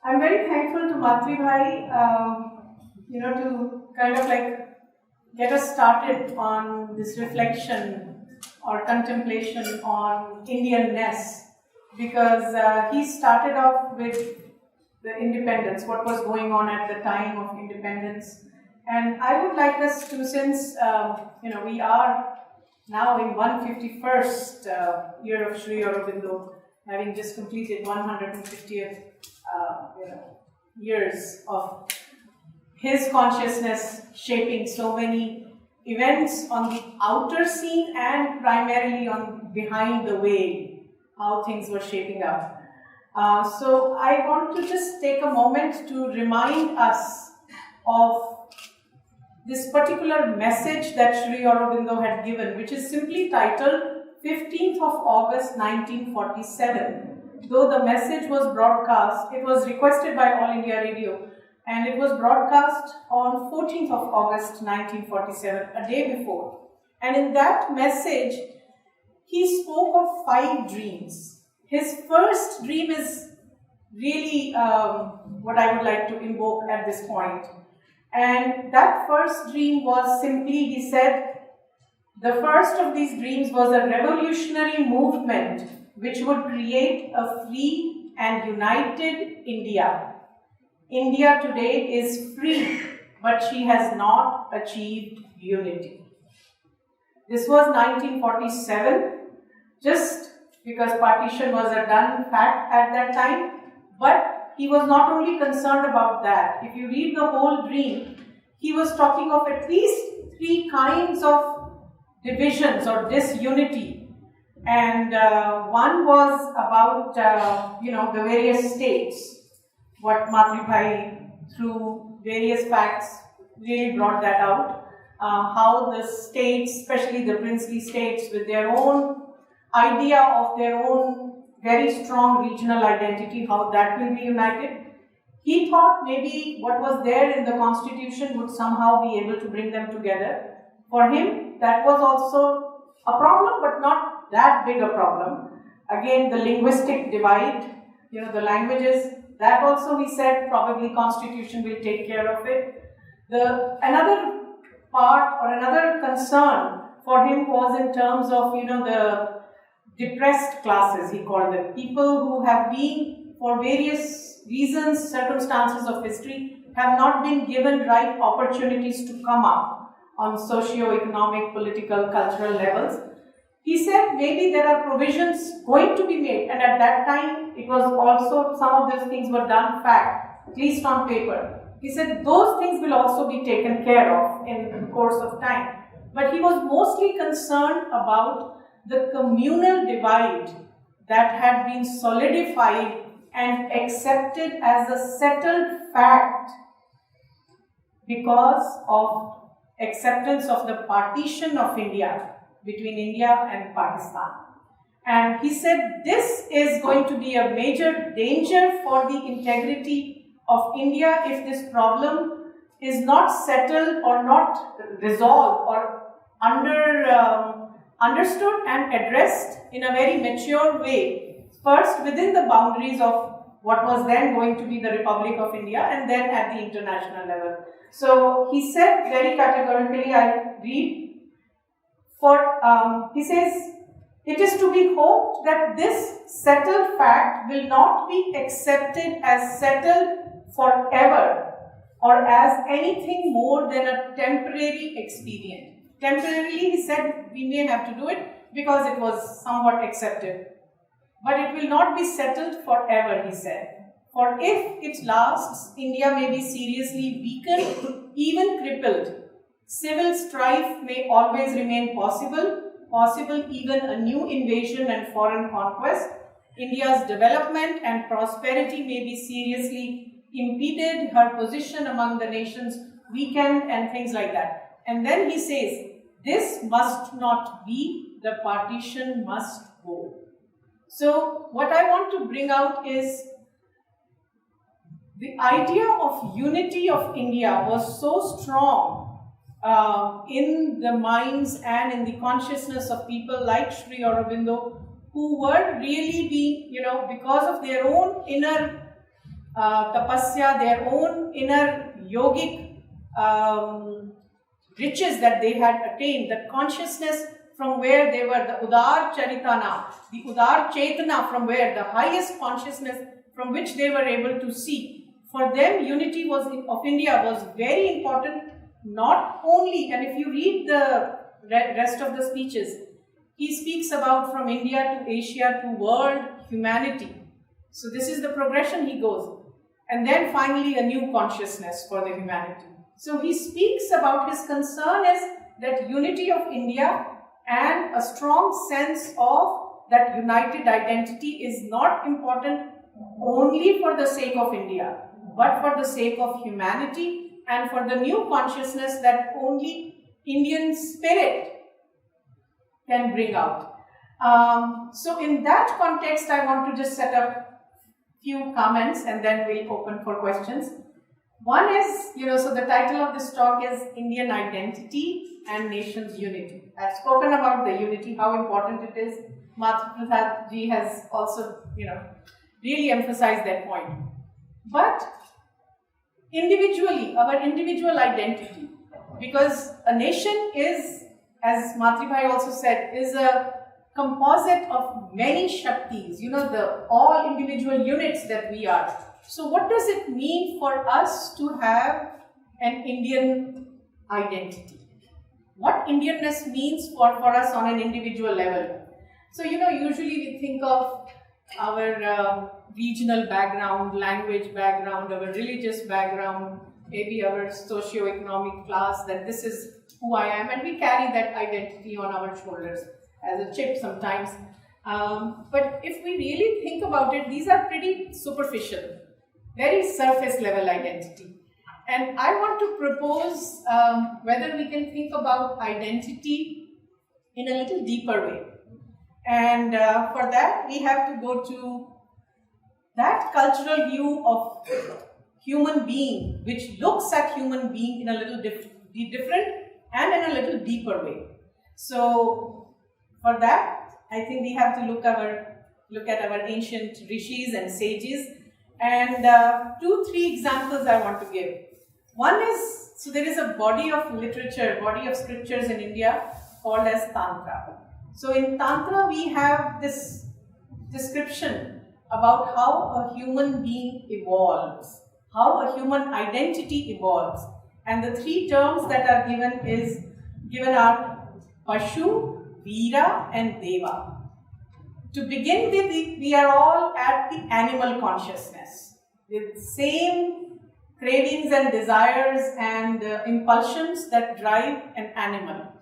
I'm very thankful to Matri Bhai, to kind of like get us started on this reflection or contemplation on Indianness, because he started off with the independence, what was going on at the time of independence. And I would like us to, since we are now in 151st year of Sri Aurobindo, having just completed 150th years of his consciousness shaping so many events on the outer scene and primarily on behind the veil, how things were shaping up. So I want to just take a moment to remind us of this particular message that Sri Aurobindo had given, which is simply titled 15th of August 1947. Though the message was broadcast, it was requested by All India Radio, and it was broadcast on 14th of August 1947, a day before. And in that message, he spoke of 5 dreams. His first dream is really what I would like to invoke at this point. And that first dream was simply, he said, the first of these dreams was a revolutionary movement which would create a free and united India. India today is free, but she has not achieved unity. This was 1947, just because partition was a done fact at that time, but he was not only concerned about that. If you read the whole dream, he was talking of at least 3 kinds of divisions or disunity. And one was about, the various states, what Matri Bhai, through various facts, really brought that out. How the states, especially the princely states, with their own idea of their own very strong regional identity, how that will be united. He thought maybe what was there in the constitution would somehow be able to bring them together. For him, that was also a problem, but not that big a problem. Again, the linguistic divide, the languages, that also he said probably constitution will take care of it. Another part or another concern for him was in terms of, the depressed classes, he called them. People who have been, for various reasons, circumstances of history, have not been given right opportunities to come up on socio-economic, political, cultural levels. He said maybe there are provisions going to be made, and at that time it was also, some of these things were done fact, at least on paper. He said those things will also be taken care of in the course of time. But he was mostly concerned about the communal divide that had been solidified and accepted as a settled fact because of acceptance of the partition of India between India and Pakistan. And he said this is going to be a major danger for the integrity of India if this problem is not settled or not resolved or understood and addressed in a very mature way. First, within the boundaries of what was then going to be the Republic of India, and then at the international level. So he said very categorically, I read, he says, it is to be hoped that this settled fact will not be accepted as settled forever or as anything more than a temporary expedient. Temporarily, he said, we may have to do it because it was somewhat accepted. But it will not be settled forever, he said. For if it lasts, India may be seriously weakened, even crippled. Civil strife may always remain possible even a new invasion and foreign conquest. India's development and prosperity may be seriously impeded, her position among the nations weakened, and things like that. And then he says, this must not be, the partition must go. So what I want to bring out is the idea of unity of India was so strong in the minds and in the consciousness of people like Sri Aurobindo, who were really being, because of their own inner tapasya, their own inner yogic riches that they had attained, the consciousness from where they were, the Udar Charitana, the Udar Chetana, from where the highest consciousness from which they were able to see. For them, unity of India was very important, not only, and if you read the rest of the speeches, he speaks about from India to Asia to world humanity. So this is the progression he goes. And then finally a new consciousness for the humanity. So he speaks about his concern is that unity of India and a strong sense of that united identity is not important only for the sake of India, but for the sake of humanity and for the new consciousness that only Indian spirit can bring out. So in that context, I want to just set up few comments and then we'll open for questions. One is, so the title of this talk is Indian Identity and Nation's Unity. I've spoken about the unity, how important it is. Matri Prasad ji has also, really emphasized that point. But individually, our individual identity, because a nation is, as Matri Bhai also said, is a composite of many Shaktis, the all individual units that we are. So what does it mean for us to have an Indian identity? What Indianness means for us on an individual level? So, usually we think of our regional background, language background, our religious background, maybe our socio-economic class, that this is who I am, and we carry that identity on our shoulders as a chip sometimes. But if we really think about it, these are pretty superficial, very surface level identity. And I want to propose whether we can think about identity in a little deeper way. And for that, we have to go to that cultural view of human being, which looks at human being in a little different and in a little deeper way. So for that, I think we have to look at our ancient rishis and sages. And 2-3 examples I want to give. One is, so there is a body of literature, body of scriptures in India called as Tantra. So in Tantra, we have this description about how a human being evolves, how a human identity evolves. And the 3 terms that are given are Pashu, Veera and Deva. To begin with, we are all at the animal consciousness with same cravings and desires and impulsions that drive an animal.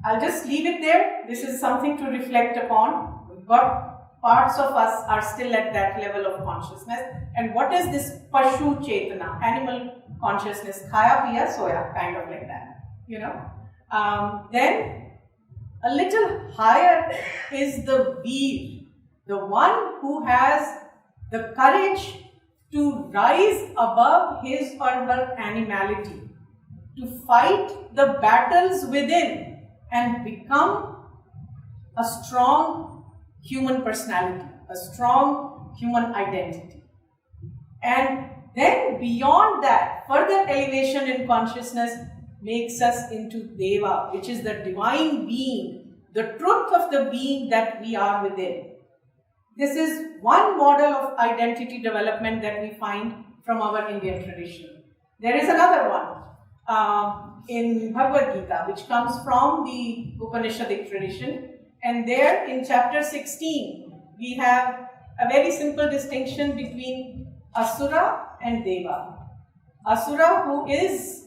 I'll just leave it there. This is something to reflect upon. What parts of us are still at that level of consciousness, and what is this Pashu Chetana, animal consciousness, khaya piya soya, kind of like that, Then a little higher is the Veer, the one who has the courage to rise above his or her animality, to fight the battles within and become a strong human personality, a strong human identity. And then beyond that, further elevation in consciousness makes us into Deva, which is the divine being, the truth of the being that we are within. This is one model of identity development that we find from our Indian tradition. There is another one in Bhagavad Gita, which comes from the Upanishadic tradition. And there in chapter 16, we have a very simple distinction between Asura and Deva. Asura, who is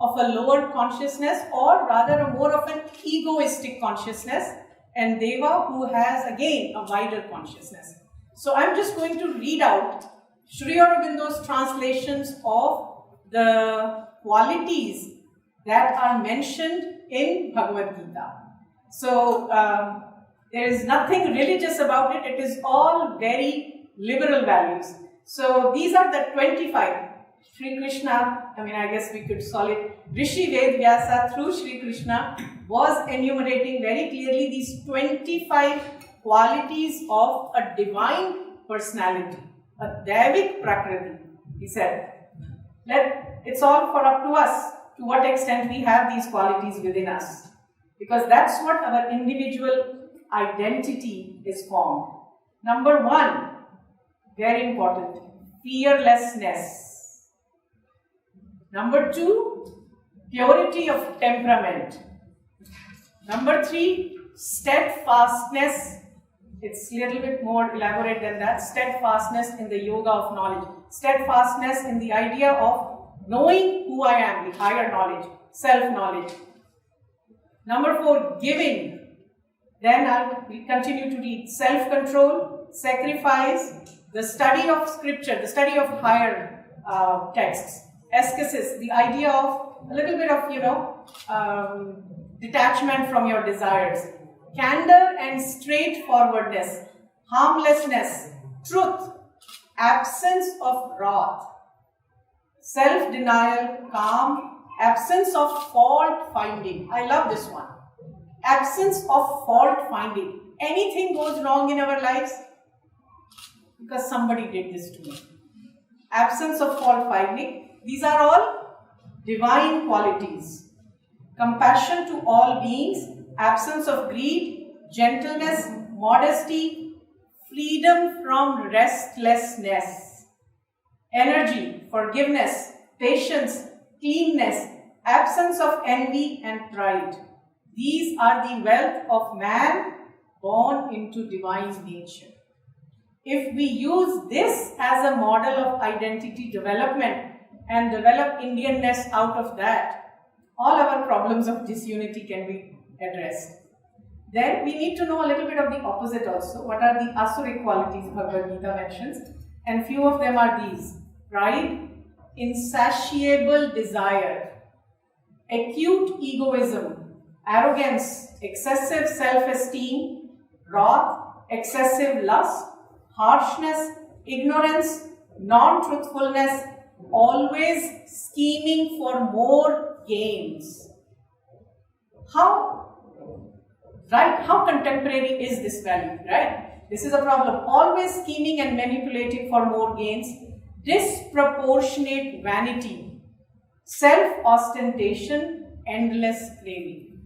of a lower consciousness, or rather a more of an egoistic consciousness, and Deva, who has again a wider consciousness. So I'm just going to read out Sri Aurobindo's translations of the qualities that are mentioned in Bhagavad Gita. So there is nothing religious about it. It is all very liberal values. So these are the 25. Sri Krishna, I guess we could call it Rishi Ved Vyasa through Sri Krishna, was enumerating very clearly these 25 qualities of a divine personality. a Daivik Prakriti. He said, it's all for up to us to what extent we have these qualities within us. Because that's what our individual identity is formed. Number 1, very important, fearlessness. Number 2, purity of temperament. Number 3, steadfastness. It's a little bit more elaborate than that. Steadfastness in the yoga of knowledge. Steadfastness in the idea of knowing who I am, the higher knowledge, self-knowledge. Number 4, giving. Then we'll continue to read self-control, sacrifice, the study of scripture, the study of higher texts. Ascesis, the idea of a little bit of, detachment from your desires. Candor and straightforwardness, harmlessness, truth, absence of wrath, self-denial, calm, absence of fault finding. I love this one. Absence of fault finding. Anything goes wrong in our lives because somebody did this to me. Absence of fault finding. These are all divine qualities. Compassion to all beings. Absence of greed, gentleness, modesty, freedom from restlessness, energy, forgiveness, patience, cleanness, absence of envy and pride. These are the wealth of man born into divine nature. If we use this as a model of identity development and develop Indianness out of that, all our problems of disunity can be addressed. Then we need to know a little bit of the opposite also. What are the asuric qualities Bhagavad Gita mentions? And few of them are these: pride, insatiable desire, acute egoism, arrogance, excessive self-esteem, wrath, excessive lust, harshness, ignorance, non-truthfulness, always scheming for more gains. How contemporary is this value, right? This is a problem. Always scheming and manipulating for more gains, disproportionate vanity, self-ostentation, endless craving.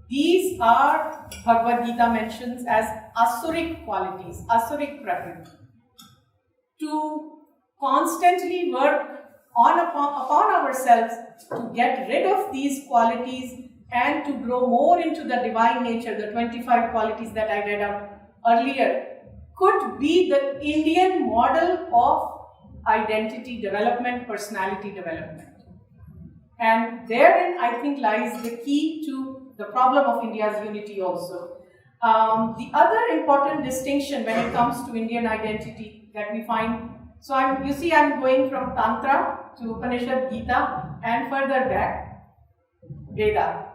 These are Bhagavad Gita mentions as asuric qualities, asuric prakriti. To constantly work upon ourselves to get rid of these qualities and to grow more into the divine nature, the 25 qualities that I read out earlier, could be the Indian model of identity development, personality development. And therein, I think, lies the key to the problem of India's unity also. The other important distinction when it comes to Indian identity that we find, so I'm going from Tantra to Upanishad, Gita, and further back, Veda.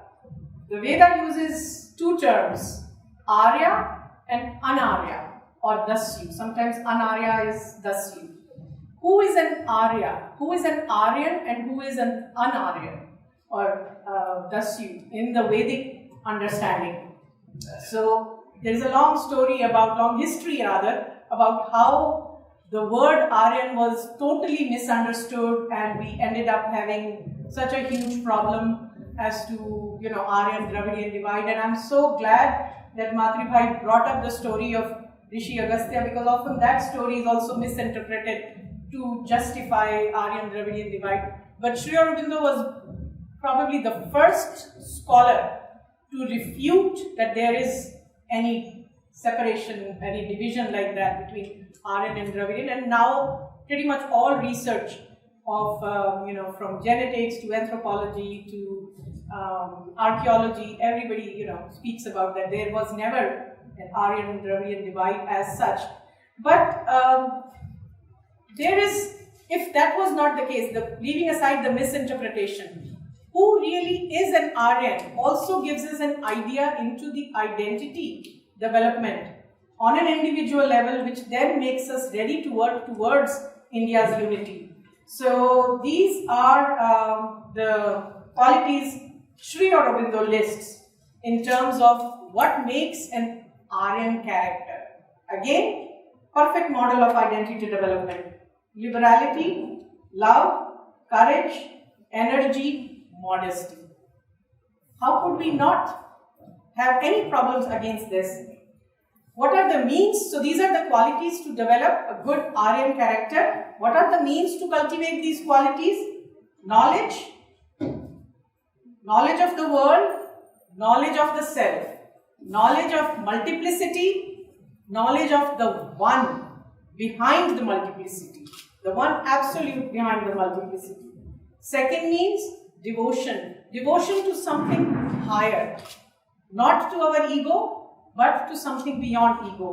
The Veda uses two terms, Arya and Anarya, or Dasyu. Sometimes Anarya is Dasyu. Who is an Arya? Who is an Aryan and who is an Anaryan, or Dasyu in the Vedic understanding? So there is a long history about how the word Aryan was totally misunderstood, and we ended up having such a huge problem as to, Aryan Dravidian divide. And I'm so glad that Matri Bhai brought up the story of Rishi Agastya, because often that story is also misinterpreted to justify Aryan Dravidian divide. But Sri Aurobindo was probably the first scholar to refute that there is any separation, any division like that between Aryan and Dravidian. And now pretty much all research of, from genetics to anthropology to archaeology, everybody, speaks about that. There was never an Aryan and Dravidian divide as such. But there is, if that was not the case, leaving aside the misinterpretation, who really is an Aryan also gives us an idea into the identity development on an individual level, which then makes us ready to work towards India's unity. So these are the qualities Sri Aurobindo lists in terms of what makes an Aryan character. Again, perfect model of identity development. Liberality, love, courage, energy, modesty. How could we not have any problems against this? What are the means? So these are the qualities to develop a good Aryan character. What are the means to cultivate these qualities? Knowledge, knowledge of the world, knowledge of the self, knowledge of multiplicity, knowledge of the one behind the multiplicity, the one absolute behind the multiplicity. Second means devotion, devotion to something higher, not to our ego, but to something beyond ego,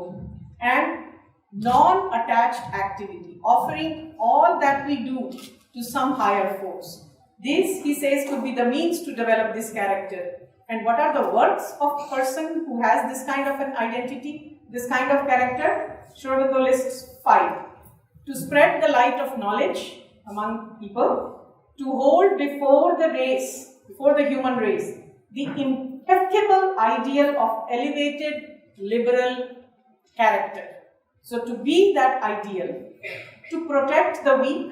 and non-attached activity, offering all that we do to some higher force. This, he says, could be the means to develop this character. And what are the works of a person who has this kind of an identity, this kind of character? Sri Aurobindo lists 5. To spread the light of knowledge among people, to hold before the race, before the human race, the impeccable ideal of elevated liberal character. So to be that ideal, to protect the weak,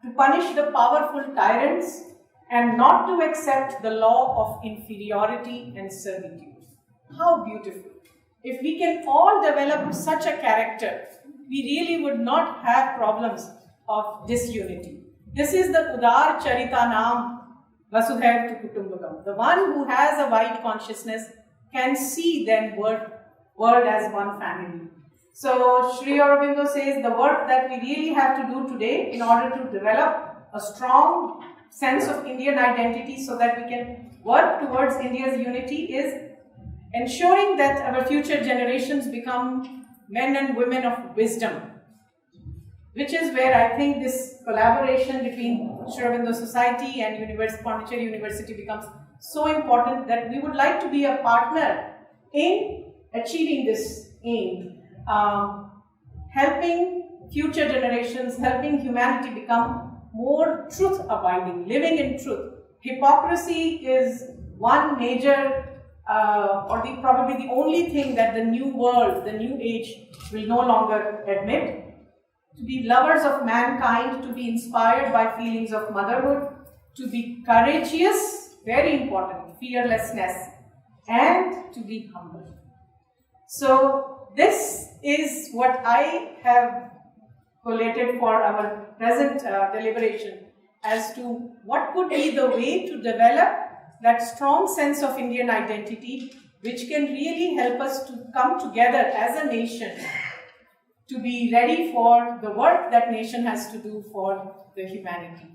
to punish the powerful tyrants, and not to accept the law of inferiority and servitude. How beautiful. If we can all develop such a character, we really would not have problems of disunity. This is the Udar Charitanam Vasudhaiv tu Kutumbakam. The one who has a wide consciousness can see then world as one family. So Sri Aurobindo says the work that we really have to do today in order to develop a strong sense of Indian identity so that we can work towards India's unity is ensuring that our future generations become men and women of wisdom, which is where I think this collaboration between Sri Aurobindo Society and Pondicherry University becomes so important, that we would like to be a partner in achieving this aim. Helping future generations, helping humanity become more truth-abiding, living in truth. Hypocrisy is one major probably the only thing that the new world, the new age will no longer admit. To be lovers of mankind, to be inspired by feelings of motherhood, to be courageous, very important, fearlessness, and to be humble. So this is what I have collated for our present deliberation as to what could be the way to develop that strong sense of Indian identity, which can really help us to come together as a nation to be ready for the work that nation has to do for the humanity.